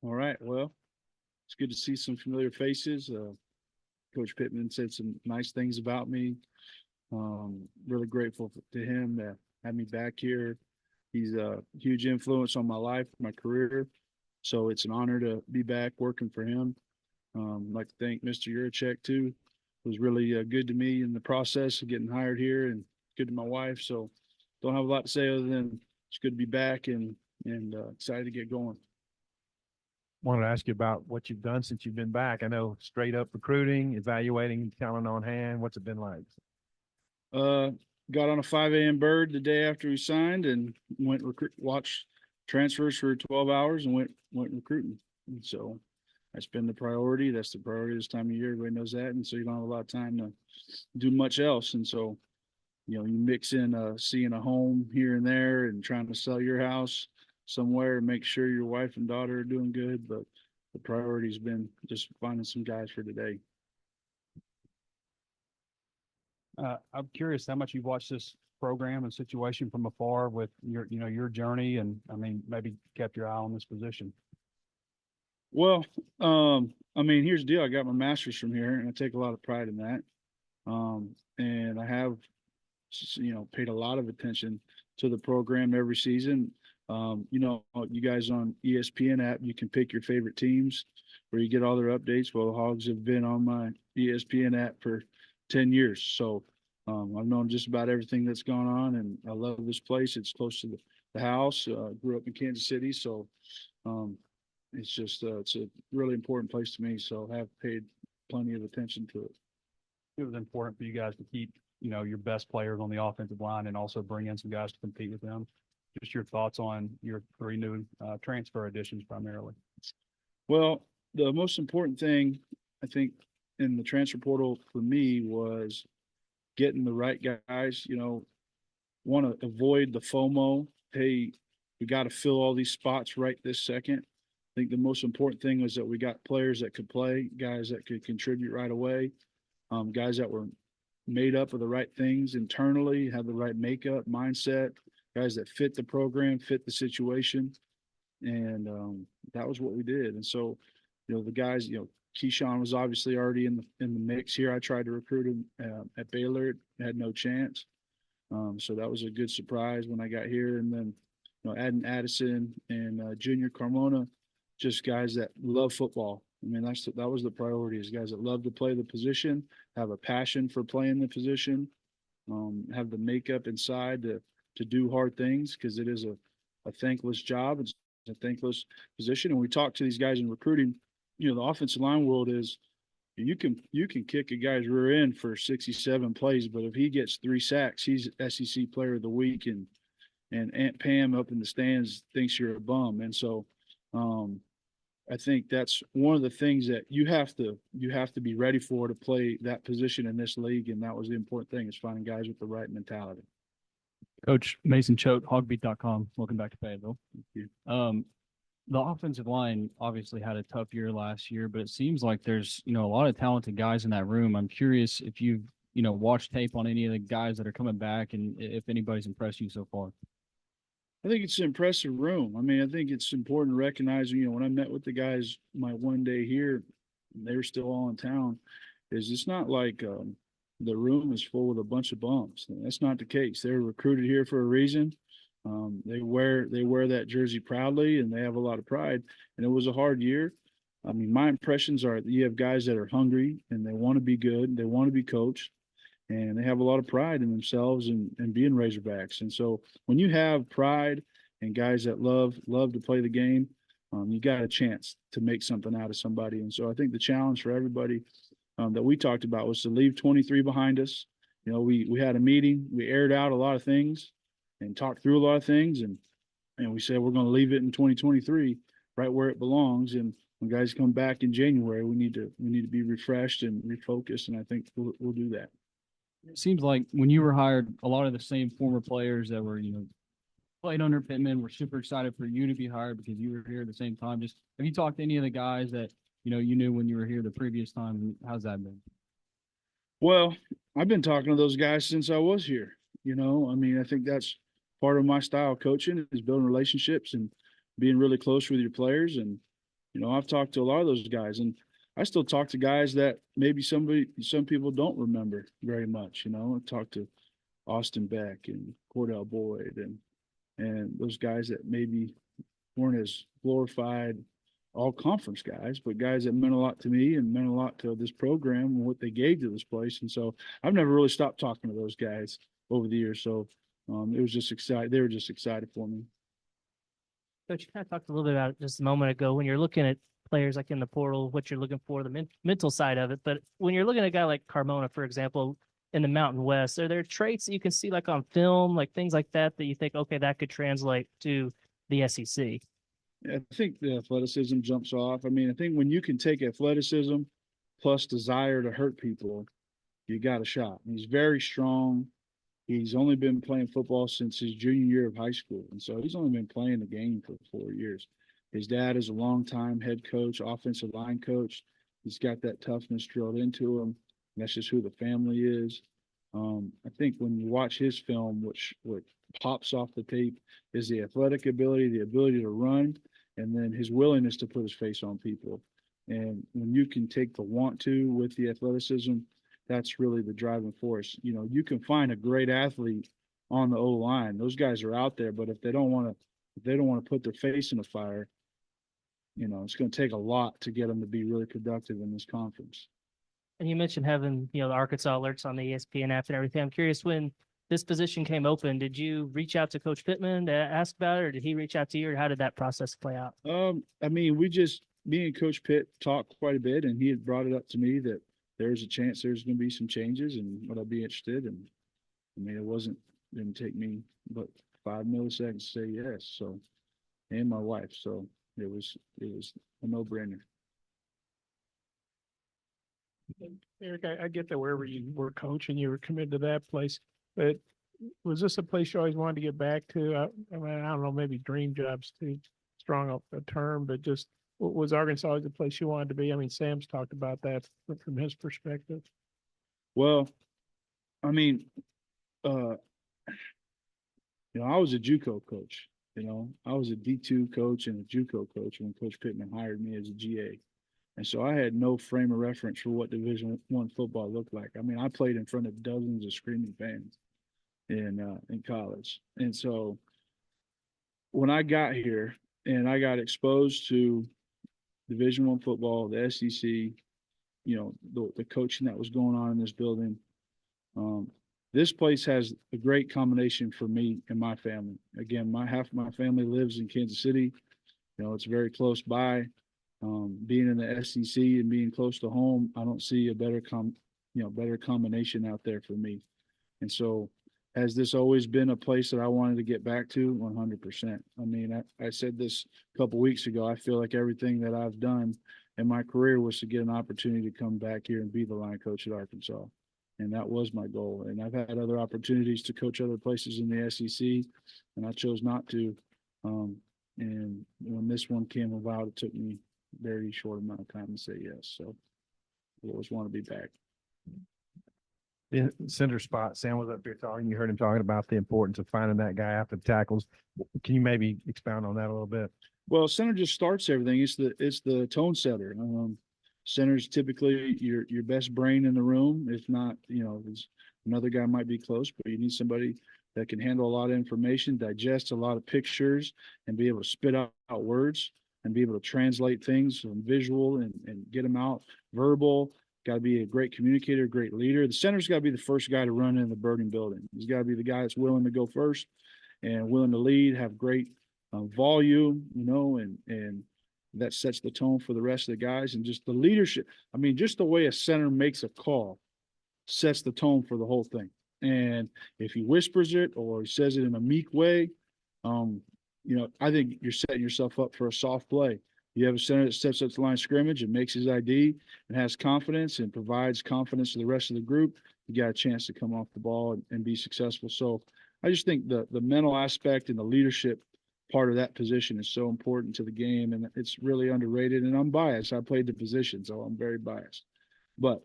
All right. Well, it's good to see some familiar faces. Coach Pittman said some nice things about me. Really grateful to him that had me back here. He's a huge influence on my life, my career. So it's an honor to be back working for him. I'd like to thank Mr. Yurachek too. It was really good to me in the process of getting hired here and good to my wife. So don't have a lot to say other than it's good to be back and excited to get going. Wanted to ask you about what you've done since you've been back. I know straight up recruiting, evaluating, talent on hand. What's it been like? Uh, got on a 5 a.m. bird the day after we signed and went watch transfers for 12 hours and went recruiting. And so that's been the priority. That's the priority this time of year. Everybody knows that, and so you don't have a lot of time to do much else. And so you mix in seeing a home here and there and trying to sell your house somewhere and make sure your wife and daughter are doing good. But the priority's been just finding some guys for today. I'm curious how much you've watched this program and situation from afar with your journey, and I mean, maybe kept your eye on this position. Well, I mean, here's the deal. I got my master's from here, and I take a lot of pride in that. And I have, paid a lot of attention to the program every season. You guys on ESPN app, you can pick your favorite teams where you get all their updates. Well, the Hogs have been on my ESPN app for 10 years. So I've known just about everything that's gone on, and I love this place. It's close to the house. Grew up in Kansas City. So um, it's a really important place to me. So I have paid plenty of attention to it. It was important for you guys to keep, your best players on the offensive line and also bring in some guys to compete with them. Just your thoughts on your three new transfer additions primarily. Well, the most important thing I think in the transfer portal for me was getting the right guys. Want to avoid the FOMO. Hey, we got to fill all these spots right this second. I think the most important thing was that we got players that could play, guys that could contribute right away, guys that were made up of the right things internally, have the right makeup, mindset, guys that fit the program, fit the situation. And that was what we did. And so, the guys, Keyshawn was obviously already in the mix here. I tried to recruit him at Baylor, had no chance. So that was a good surprise when I got here. And then, adding Addison and Junior Carmona, just guys that love football. I mean, that was the priority, is guys that love to play the position, have a passion for playing the position, have the makeup inside to do hard things, because it is a thankless job. It's a thankless position. And we talk to these guys in recruiting. The offensive line world is you can kick a guy's rear end for 67 plays, but if he gets 3 sacks, he's SEC Player of the Week, and Aunt Pam up in the stands thinks you're a bum. And so I think that's one of the things that you have to be ready for to play that position in this league. And that was the important thing, is finding guys with the right mentality. Coach Mason Choate, hogbeat.com. Welcome back to Fayetteville. Thank you. The offensive line obviously had a tough year last year, but it seems like there's, a lot of talented guys in that room. I'm curious if you've, watched tape on any of the guys that are coming back and if anybody's impressed you so far. I think it's an impressive room. I mean, I think it's important to recognize, when I met with the guys my one day here, they were still all in town, is it's not like the room is full with a bunch of bums. That's not the case. They were recruited here for a reason. They wear that jersey proudly, and they have a lot of pride. And it was a hard year. I mean, my impressions are that you have guys that are hungry and they want to be good. They want to be coached, and they have a lot of pride in themselves and being Razorbacks. And so when you have pride and guys that love to play the game, you got a chance to make something out of somebody. And so I think the challenge for everybody that we talked about was to leave 23 behind us. We had a meeting, we aired out a lot of things and talked through a lot of things, and we said we're going to leave it in 2023 right where it belongs. And when guys come back in January, we need to be refreshed and refocused, and I think we'll do that. It seems like when you were hired, a lot of the same former players that were, played under Pittman were super excited for you to be hired because you were here at the same time. Just have you talked to any of the guys that, you knew when you were here the previous time? How's that been? Well, I've been talking to those guys since I was here. I mean, I think that's part of my style of coaching, is building relationships and being really close with your players. And You know, I've talked to a lot of those guys, and I still talk to guys that maybe some people don't remember very much. You know, I talked to Austin Beck and Cordell Boyd and those guys that maybe weren't as glorified all conference guys, but guys that meant a lot to me and meant a lot to this program and what they gave to this place. And so I've never really stopped talking to those guys over the years. So it was just excited. They were just excited for me. Coach, you kind of talked a little bit about it just a moment ago when you're looking at players like in the portal, what you're looking for, the mental side of it. But when you're looking at a guy like Carmona, for example, in the Mountain West, are there traits that you can see like on film, like things like that you think, okay, that could translate to the SEC? I think the athleticism jumps off. I mean, I think when you can take athleticism plus desire to hurt people, you got a shot. He's very strong. He's only been playing football since his junior year of high school. And so he's only been playing the game for 4 years. His dad is a longtime head coach, offensive line coach. He's got that toughness drilled into him. That's just who the family is. I think when you watch his film, what pops off the tape is the athletic ability, the ability to run, and then his willingness to put his face on people. And when you can take the want to with the athleticism, that's really the driving force. You know, you can find a great athlete on the O line. Those guys are out there, but if they don't want to put their face in the fire, you know, it's going to take a lot to get them to be really productive in this conference. And you mentioned having, the Arkansas alerts on the ESPN app and everything. I'm curious, when this position came open, did you reach out to Coach Pittman to ask about it, or did he reach out to you, or how did that process play out? I mean, me and Coach Pitt talked quite a bit, and he had brought it up to me that there's a chance there's going to be some changes and would I be interested? And I mean, didn't take me but 5 milliseconds to say yes. So, and my wife. So it was a no-brainer. Eric, I get that wherever you were coaching, you were committed to that place, but was this a place you always wanted to get back to? I mean, I don't know, maybe dream job's too strong a term, but just was Arkansas always the place you wanted to be? I mean, Sam's talked about that from his perspective. Well, I mean, I was a JUCO coach. I was a D2 coach and a JUCO coach when Coach Pittman hired me as a GA. And so I had no frame of reference for what Division I football looked like. I mean, I played in front of dozens of screaming fans in college. And so when I got here and I got exposed to Division I football, the SEC, the coaching that was going on in this building, this place has a great combination for me and my family. Again, half of my family lives in Kansas City. It's very close by. Being in the SEC and being close to home, I don't see a better combination out there for me. And so, has this always been a place that I wanted to get back to? 100%. I mean, I said this a couple weeks ago. I feel like everything that I've done in my career was to get an opportunity to come back here and be the line coach at Arkansas. And that was my goal. And I've had other opportunities to coach other places in the SEC, and I chose not to. And when this one came about, it took me a very short amount of time to say yes. So I always want to be back. The center spot, Sam was up here talking. You heard him talking about the importance of finding that guy after the tackles. Can you maybe expound on that a little bit? Well, center just starts everything. It's the tone setter. Center's typically your best brain in the room. If not, another guy might be close, but you need somebody that can handle a lot of information, digest a lot of pictures, and be able to spit out words and be able to translate things from visual and get them out verbal. Got to be a great communicator, great leader. The center's got to be the first guy to run in the burning building. He's got to be the guy that's willing to go first and willing to lead, have great volume, and that sets the tone for the rest of the guys. And just the leadership. I mean, just the way a center makes a call sets the tone for the whole thing. And if he whispers it or he says it in a meek way, I think you're setting yourself up for a soft play. You have a center that steps up to the line of scrimmage and makes his ID and has confidence and provides confidence to the rest of the group. You got a chance to come off the ball and be successful. So I just think the mental aspect and the leadership part of that position is so important to the game, and it's really underrated. And I'm biased. I played the position, so I'm very biased. But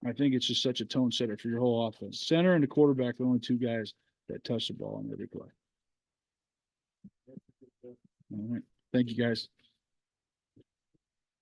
I think it's just such a tone setter for your whole offense. Center and the quarterback are the only two guys that touch the ball on every play. All right. Thank you, guys.